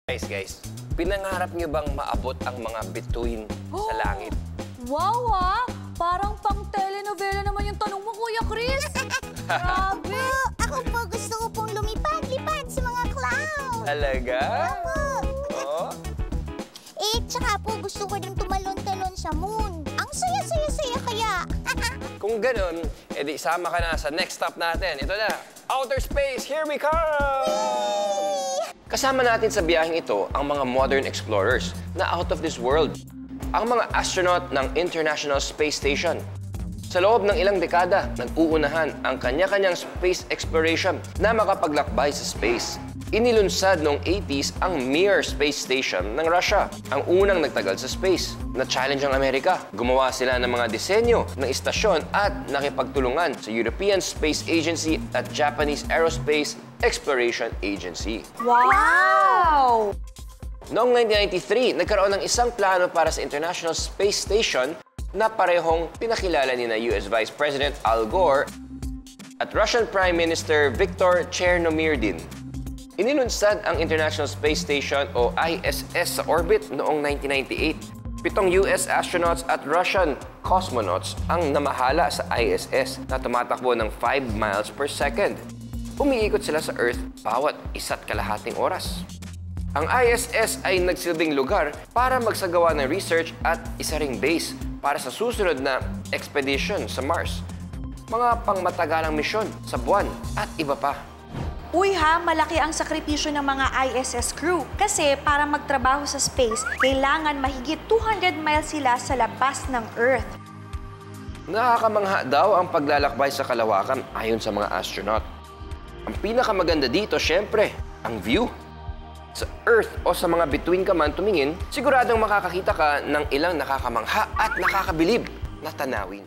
Guys, pinangarap niyo bang maabot ang mga bituin sa langit? Wow, parang pang telenovela naman yung tanong mo, Kuya Chris. Grabe! Ako po, gusto ko pong lumipad-lipad sa mga clouds. Talaga? Opo. Oo? Tsaka po, gusto ko din tumalon-talon sa moon. Ang saya-saya-saya kaya. Kung ganun, edi isama ka na sa next stop natin. Ito na, outer space, here we come! Kasama natin sa biyaheng ito ang mga modern explorers na out of this world. Ang mga astronaut ng International Space Station. Sa loob ng ilang dekada, nag-uunahan ang kanya-kanyang space exploration na makapaglakbay sa space. Inilunsad noong 80s ang Mir Space Station ng Russia, ang unang nagtagal sa space. Na-challenge ang Amerika. Gumawa sila ng mga disenyo ng istasyon at nakipagtulungan sa European Space Agency at Japanese Aerospace Exploration Agency. Wow! Noong 1993, nagkaroon ng isang plano para sa International Space Station na parehong pinakilala ni US Vice President Al Gore at Russian Prime Minister Viktor Chernomyrdin. Inilunsad ang International Space Station o ISS sa orbit noong 1998. 7 US astronauts at Russian cosmonauts ang namahala sa ISS na tumatakbo ng 5 miles per second. Umiikot sila sa Earth bawat 1.5 oras. Ang ISS ay nagsilbing lugar para magsagawa ng research at isa ring base para sa susunod na expedition sa Mars, mga pangmatagalang misyon sa buwan at iba pa. Uy malaki ang sakripisyo ng mga ISS crew. Kasi para magtrabaho sa space, kailangan mahigit 200 miles sila sa labas ng Earth. Nakakamangha daw ang paglalakbay sa kalawakan ayon sa mga astronaut. Ang pinakamaganda dito, syempre, ang view. Sa Earth o sa mga bituin ka man tumingin, siguradong makakakita ka ng ilang nakakamangha at nakakabilib na tanawin.